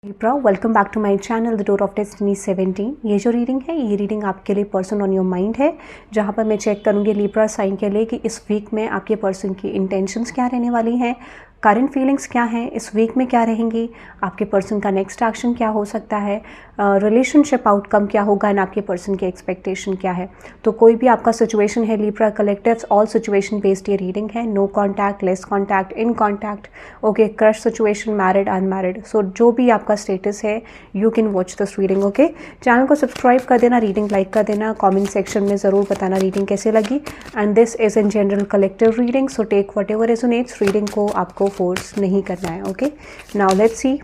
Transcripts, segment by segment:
Libra, welcome back to my channel the door of destiny 17। ये जो reading है ये रीडिंग आपके लिए पर्सन ऑन योर माइंड है, जहाँ पर मैं चेक करूँगी लिब्रा साइन के लिए कि इस वीक में आपके पर्सन की इंटेंशंस क्या रहने वाली हैं, करंट फीलिंग्स क्या हैं, इस वीक में क्या रहेंगी, आपके पर्सन का नेक्स्ट एक्शन क्या हो सकता है, रिलेशनशिप आउटकम क्या होगा एंड आपके पर्सन की एक्सपेक्टेशन क्या है। तो कोई भी आपका सिचुएशन है Libra collectives, all situation based ये रीडिंग है। No contact, less contact, in contact, okay, crush situation, married, unmarried, so जो भी आपका स्टेटस है you can watch this reading. Okay, channel को सब्सक्राइब कर देना, रीडिंग लाइक कर देना, कमेंट सेक्शन में ज़रूर बताना रीडिंग कैसे लगी। And this is in general collective reading, so take whatever resonates. Reading को आपको फोर्स नहीं करना है। Okay, now let's see.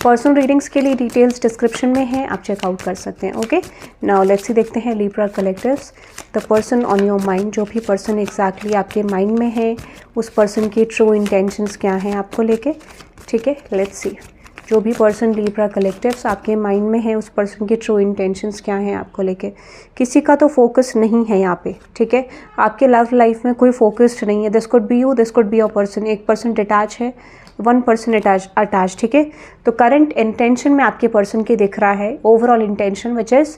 Personal readings के लिए डिटेल्स डिस्क्रिप्शन में है, आप चेकआउट कर सकते हैं। ओके, नाउ लेट्स सी, देखते हैं Libra collectives, the person on your mind, जो भी पर्सन एग्जैक्टली आपके माइंड में है उस पर्सन की ट्रू इंटेंशंस क्या हैं आपको लेके। ठीक है, लेट्स सी, जो भी पर्सन लिब्रा कलेक्टिव्स आपके माइंड में है उस पर्सन की ट्रू इंटेंशंस क्या हैं आपको लेके। किसी का तो फोकस नहीं है यहाँ पे, ठीक है, आपके लव लाइफ में कोई फोकस्ड नहीं है। This could be you, this could be your person. एक पर्सन डिटैच है, वन पर्सन अटैच, ठीक है। तो करंट इंटेंशन में आपके पर्सन की दिख रहा है overall intention which is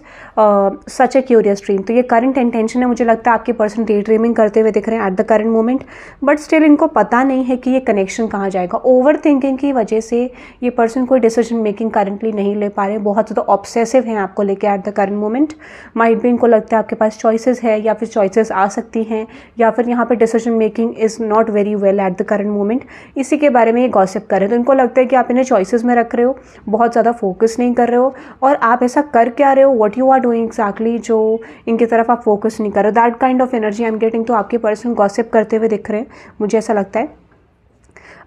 such A curious dream. तो ये करंट इंटेंशन है, मुझे लगता है आपके पर्सन डे ड्रीमिंग करते हुए दिख रहे हैं at the current moment, but still इनको पता नहीं है कि ये कनेक्शन कहाँ जाएगा। ओवर थिंकिंग की वजह से ये पर्सन कोई डिसीजन मेकिंग करंटली नहीं ले पा रहे, बहुत ज़्यादा ऑब्सेसिव हैं आपको लेके at the current moment. Might भी इनको लगता है आपके पास चॉइसेस है या फिर चॉइसेस आ सकती हैं, या फिर यहाँ पर decision making is not very well at the current moment. इसी के बारे में ये गॉसिप करें, तो इनको लगता है कि आप इन्हें चॉइसेस में रख रहे हो, बहुत ज़्यादा फोकस नहीं कर रहे हो, और आप ऐसा कर क्या रहे हो, what you are doing exactly, जो इनकी तरफ आप फोकस नहीं कर रहे हो। That kind of energy I am getting. तो आपके पर्सन गॉसिप करते हुए दिख रहे हैं, मुझे ऐसा लगता है।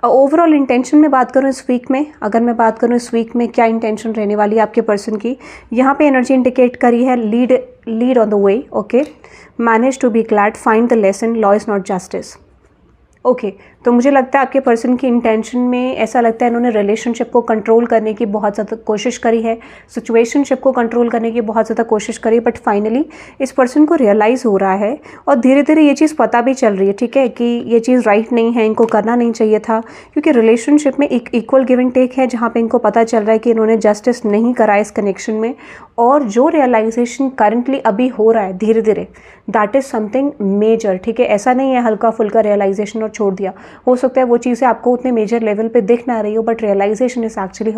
ओवरऑल इंटेंशन में बात करूँ इस वीक में, अगर मैं बात करूँ इस वीक में क्या इंटेंशन रहने वाली है आपके पर्सन की, यहाँ पे एनर्जी इंडिकेट करी है lead on the way, okay, manage to be glad, find the lesson, law is not justice. Okay, तो मुझे लगता है आपके पर्सन की इंटेंशन में ऐसा लगता है इन्होंने रिलेशनशिप को कंट्रोल करने की बहुत ज़्यादा कोशिश करी है, सिचुएशनशिप को कंट्रोल करने की बहुत ज़्यादा कोशिश करी, बट फाइनली इस पर्सन को रियलाइज़ हो रहा है और धीरे धीरे ये चीज़ पता भी चल रही है, ठीक है, कि ये चीज़ राइट नहीं है, इनको करना नहीं चाहिए था, क्योंकि रिलेशनशिप में एक इक्वल गिव एंड टेक है, जहाँ पे इनको पता चल रहा है कि इन्होंने जस्टिस नहीं करा इस कनेक्शन में। और जो रियलाइजेशन करंटली अभी हो रहा है धीरे धीरे, दैट इज़ समथिंग मेजर, ठीक है। ऐसा नहीं है हल्का फुल्का रियलाइजेशन और छोड़ दिया, हो सकता है वो चीज़ें आपको उतने मेजर लेवल पे दिख ना रही हो, but realization is actually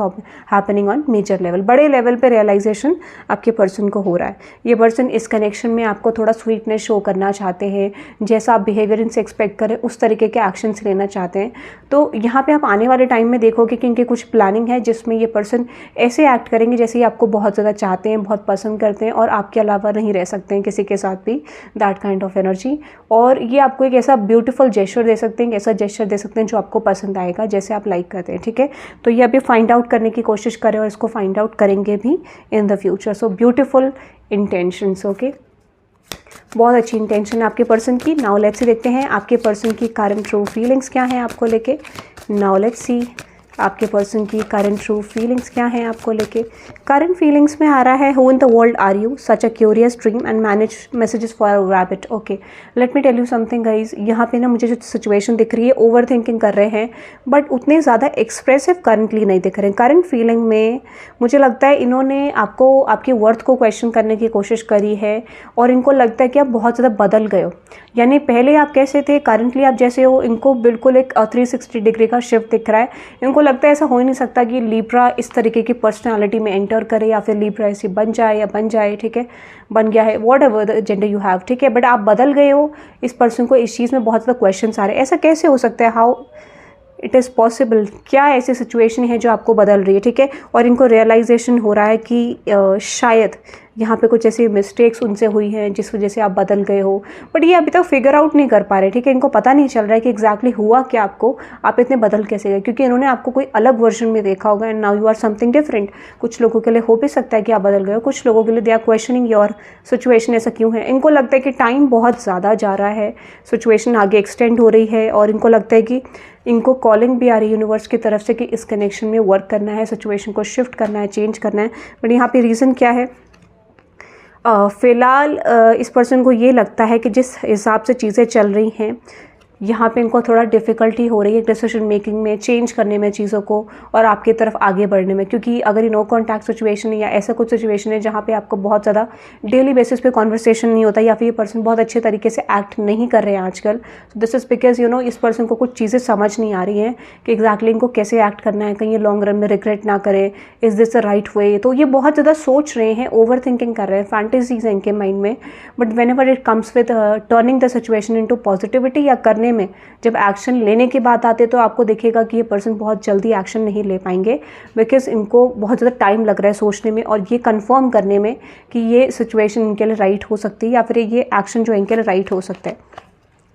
happening on major level, बड़े लेवल पे रियलाइजेशन आपके पर्सन को हो रहा है। ये पर्सन इस कनेक्शन में आपको थोड़ा स्वीटनेस शो करना चाहते हैं, जैसा आप बिहेवियर इनसे एक्सपेक्ट करें उस तरीके के एक्शंस लेना चाहते हैं। तो यहाँ पे आप आने वाले टाइम में देखोगे कि इनकी कुछ प्लानिंग है जिसमें ये पर्सन ऐसे एक्ट करेंगे जैसे ये आपको बहुत ज़्यादा चाहते हैं, बहुत पसंद करते हैं, और आपके अलावा नहीं रह सकते हैं किसी के साथ भी, दैट काइंड ऑफ एनर्जी। और ये आपको एक ऐसा ब्यूटीफुल जेस्चर दे सकते हैं, ऐसा जेस्चर दे सकते हैं जो आपको पसंद आएगा, जैसे आप लाइक करते हैं, ठीक है। तो ये अभी फाइंड आउट करने की कोशिश करें और इसको फाइंड आउट करेंगे भी in the future. So beautiful intentions, okay, बहुत अच्छी इंटेंशन है आपके पर्सन की। नाउ लेट्स सी, देखते हैं आपके पर्सन की करंट ट्रू फीलिंग्स क्या हैं आपको लेके। नाउ लेट्स सी, आपके पर्सन की करंट ट्रू फीलिंग्स क्या हैं आपको लेके। करंट फीलिंग्स में आ रहा है, who in the world are you, such a curious dream and manage messages for a rabbit. Okay, let me tell you something guys, यहाँ पे ना मुझे जो सिचुएशन दिख रही है, ओवर थिंकिंग कर रहे हैं, बट उतने ज़्यादा एक्सप्रेसिव करंटली नहीं दिख रहे हैं। करंट फीलिंग में मुझे लगता है इन्होंने आपको, आपकी वर्थ को क्वेश्चन करने की कोशिश करी है, और इनको लगता है कि आप बहुत ज़्यादा बदल गए हो। यानी पहले आप कैसे थे, करंटली आप जैसे हो, इनको बिल्कुल एक 360 डिग्री का शिफ्ट दिख रहा है। इनको लगता है ऐसा हो ही नहीं सकता कि लिब्रा इस तरीके की पर्सनालिटी में एंटर करे, या फिर लिब्रा ऐसी बन जाए, ठीक है, बन गया है, what ever the gender you have, ठीक है, बट आप बदल गए हो। इस पर्सन को इस चीज़ में बहुत ज़्यादा क्वेश्चन आ रहे हैं, ऐसा कैसे हो सकता है, हाउ इट इज़ पॉसिबल, क्या ऐसी सिचुएशन है जो आपको बदल रही है, ठीक है। और इनको रियलाइजेशन हो रहा है कि शायद यहाँ पे कुछ ऐसी मिस्टेक्स उनसे हुई हैं जिस वजह से आप बदल गए हो, बट ये अभी तक फिगर आउट नहीं कर पा रहे, ठीक है। इनको पता नहीं चल रहा है कि एग्जैक्टली हुआ क्या आपको, आप इतने बदल कैसे गए, क्योंकि इन्होंने आपको कोई अलग वर्जन में देखा होगा and now you are something different. कुछ लोगों के लिए हो भी सकता है कि आप बदल गए हो, कुछ लोगों के लिए they are questioning your situation, ऐसा क्यों है। इनको लगता है कि टाइम बहुत ज़्यादा जा रहा है, सिचुएशन आगे एक्सटेंड हो रही है, और इनको लगता है कि इनको कॉलिंग भी आ रही है यूनिवर्स की तरफ से कि इस कनेक्शन में वर्क करना है, सिचुएशन को शिफ्ट करना है, चेंज करना है। बट यहाँ पे रीज़न क्या है, फ़िलहाल इस पर्सन को ये लगता है कि जिस हिसाब से चीज़ें चल रही हैं यहाँ पे इनको थोड़ा डिफ़िकल्टी हो रही है डिसीजन मेकिंग में, चेंज करने में चीज़ों को और आपकी तरफ आगे बढ़ने में, क्योंकि अगर ये नो कॉन्टैक्ट सिचुएशन है या ऐसा कुछ सिचुएशन है जहाँ पे आपको बहुत ज़्यादा डेली बेसिस पे कॉन्वर्सेशन नहीं होता या फिर ये पर्सन बहुत अच्छे तरीके से एक्ट नहीं कर रहे हैं आजकल, तो दिस इज़ बिकॉज इस पर्सन को कुछ चीज़ें समझ नहीं आ रही हैं कि एग्जैक्टली इनको कैसे एक्ट करना है, कहीं ये लॉन्ग रन में रिग्रेट ना करें, is this the right way. तो ये बहुत ज़्यादा सोच रहे हैं, ओवर थिंकिंग कर रहे हैं, फैंटेसीज हैं इनके माइंड में, but when ever it comes with turning the situation into positivity या करने में, जब एक्शन लेने की बात आती है तो आपको दिखेगा कि ये पर्सन बहुत जल्दी एक्शन नहीं ले पाएंगे, बिकॉज इनको बहुत ज़्यादा टाइम लग रहा है सोचने में और ये कंफर्म करने में कि ये सिचुएशन इनके लिए राइट हो सकती है या फिर ये एक्शन जो इनके लिए राइट हो सकता है।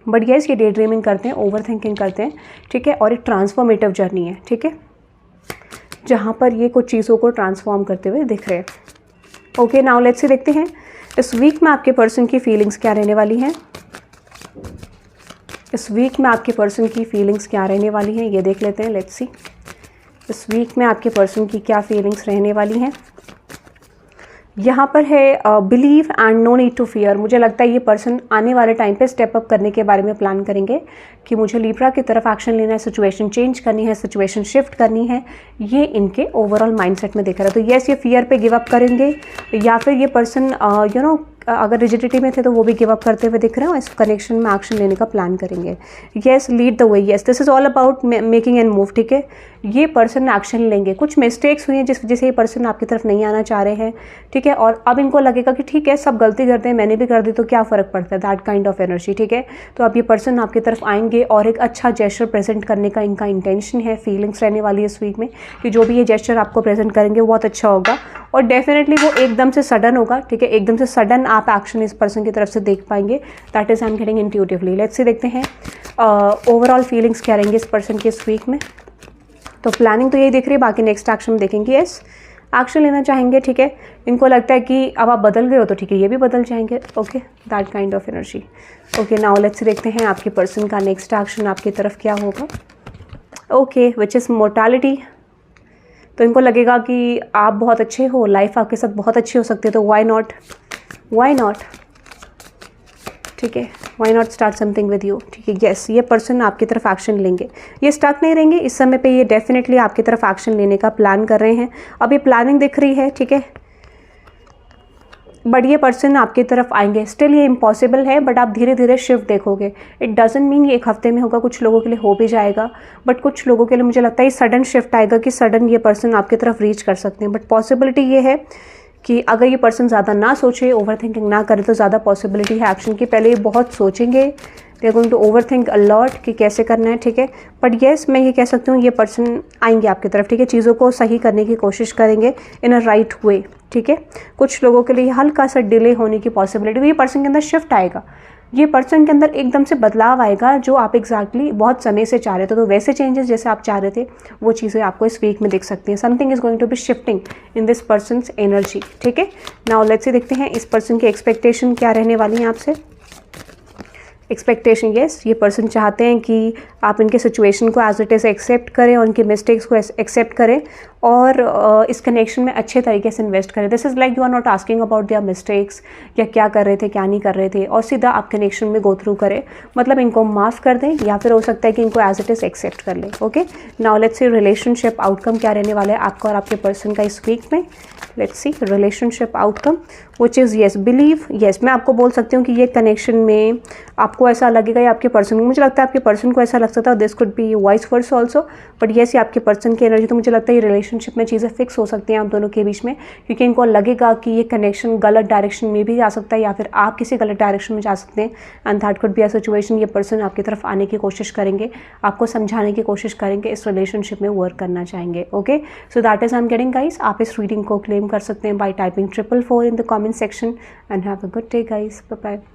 बट येस, ये डे ड्रीमिंग करते हैं, ओवर थिंकिंग करते हैं, ठीक है, और एक ट्रांसफॉर्मेटिव जर्नी है, ठीक है, जहाँ पर ये कुछ चीज़ों को ट्रांसफॉर्म करते हुए दिख रहे हैं। ओके, नाउ लेट्स सी देखते हैं इस वीक में आपके पर्सन की फीलिंग्स क्या रहने वाली हैं। इस वीक में आपके पर्सन की फीलिंग्स क्या रहने वाली हैं, ये देख लेते हैं। लेट्स सी इस वीक में आपके पर्सन की क्या फीलिंग्स रहने वाली हैं। यहाँ पर है believe and no need to fear. मुझे लगता है ये पर्सन आने वाले टाइम पे स्टेप अप करने के बारे में प्लान करेंगे कि मुझे लिब्रा की तरफ एक्शन लेना है, सिचुएशन चेंज करनी है, सिचुएशन शिफ्ट करनी है, ये इनके ओवरऑल माइंडसेट में दिख रहा है। तो येस, ये फियर पे गिव अप करेंगे या फिर ये पर्सन अगर रिजिडिटी में थे तो वो भी गिव अप करते हुए दिख रहे हैं और इस कनेक्शन में एक्शन लेने का प्लान करेंगे। Yes, lead the way. Yes, this is all about making and move, ठीक है। ये पर्सन एक्शन लेंगे, कुछ मिस्टेक्स हुई हैं जिस वजह से ये पर्सन आपकी तरफ नहीं आना चाह रहे हैं, ठीक है, और अब इनको लगेगा कि ठीक है, सब गलती करते हैं, मैंने भी कर दी तो क्या फ़र्क पड़ता है, दैट काइंड ऑफ एनर्जी, ठीक है। तो अब ये पर्सन आपकी तरफ आएंगे और एक अच्छा जेस्चर प्रेजेंट करने का इनका इंटेंशन है, फीलिंग्स रहने वाली है इस वीक में कि जो भी ये जेस्चर आपको प्रेजेंट करेंगे वो बहुत अच्छा होगा और डेफिनेटली वो एकदम से सडन होगा, ठीक है, एकदम से सडन आप एक्शन इस पर्सन की तरफ से देख पाएंगे। That is I am getting intuitively. Let's say देखते हैं ओवरऑल फीलिंग्स क्या रहेंगे इस पर्सन के इस वीक में। तो प्लानिंग तो यही दिख रही है, बाकी नेक्स्ट एक्शन देखेंगे। यस, एक्शन लेना चाहेंगे, ठीक है, इनको लगता है कि अब आप बदल गए हो तो ठीक है, ये भी बदल जाएंगे। Okay, that kind of energy. Okay, now let's देखते हैं आपके पर्सन का नेक्स्ट एक्शन आपकी तरफ क्या होगा। Okay, which is mortality. तो इनको लगेगा कि आप बहुत अच्छे हो, लाइफ आपके साथ बहुत अच्छी हो सकती है, तो वाई नॉट, ठीक है, why not start something with you, ठीक है। येस, ये पर्सन आपकी तरफ एक्शन लेंगे, ये स्टक नहीं रहेंगे इस समय पे, ये डेफिनेटली आपकी तरफ एक्शन लेने का प्लान कर रहे हैं। अब ये प्लानिंग दिख रही है, ठीक है, बट ये पर्सन आपकी तरफ आएंगे। स्टिल ये इम्पॉसिबल है, बट आप धीरे धीरे शिफ्ट देखोगे। इट डजंट मीन ये एक हफ्ते में होगा, कुछ लोगों के लिए हो भी जाएगा, बट कुछ लोगों के लिए मुझे लगता है सडन शिफ्ट आएगा कि सडन ये पर्सन आपकी तरफ रीच कर सकते हैं। बट पॉसिबिलिटी ये है कि अगर ये पर्सन ज़्यादा ना सोचे, ओवर थिंकिंग ना करे, तो ज़्यादा पॉसिबिलिटी है एक्शन की। पहले ये बहुत सोचेंगे, they are going to overthink a lot कि कैसे करना है, ठीक है। बट येस, मैं ये कह सकती हूँ ये पर्सन आएंगे आपकी तरफ, ठीक है, चीज़ों को सही करने की कोशिश करेंगे इन अ राइट वे, ठीक है। कुछ लोगों के लिए हल्का सा डिले होने की पॉसिबिलिटी, ये पर्सन के अंदर शिफ्ट आएगा, ये पर्सन के अंदर एकदम से बदलाव आएगा जो आप एग्जैक्टली बहुत समय से चाह रहे थे। तो वैसे चेंजेस जैसे आप चाह रहे थे वो चीज़ें आपको इस वीक में दिख सकती हैं। Something is going to be shifting in this person's energy, ठीक है। नाउ लेट्स सी देखते हैं इस पर्सन की एक्सपेक्टेशन क्या रहने वाली है आपसे। एक्सपेक्टेशन, येस, ये पर्सन चाहते हैं कि आप इनके सिचुएशन को एज इट इज़ एक्सेप्ट करें और इनके मिस्टेक्स को एक्सेप्ट करें और इस कनेक्शन में अच्छे तरीके से इन्वेस्ट करें। This is like you are not asking about their mistakes या क्या कर रहे थे क्या नहीं कर रहे थे, और सीधा आप कनेक्शन में गो थ्रू करें, मतलब इनको माफ़ कर दें या फिर हो सकता है कि इनको एज इट इज़ एक्सेप्ट कर लें। Okay, now let's C relationship outcome क्या रहने वाला है आपका और आपके पर्सन का इस वीक में। Let's see relationship outcome which is yes, believe. Yes, मैं आपको बोल सकती हूँ कि ये कनेक्शन में आपको ऐसा लगेगा या आपके पर्सन, मुझे लगता है आपके पर्सन को ऐसा लग सकता है, this could be vice versa also, but yes, ये आपके पर्सन की एनर्जी। तो मुझे लगता है ये रिलेशनशिप में चीज़ें फिक्स हो सकती हैं आप दोनों के बीच में, क्योंकि इनको लगेगा कि ये कनेक्शन गलत डायरेक्शन में भी जा सकता है या फिर आप किसी गलत डायरेक्शन में जा सकते हैं, and that could be a situation. ये पर्सन आपकी तरफ आने की कोशिश करेंगे, आपको समझाने की कोशिश करेंगे, इस रिलेशनशिप में वर्क करना चाहेंगे। Okay, so that is I am getting guys. आप इस रीडिंग को क्लेम कर सकते हैं by typing 444 in the comment section, and have a good day guys, bye bye.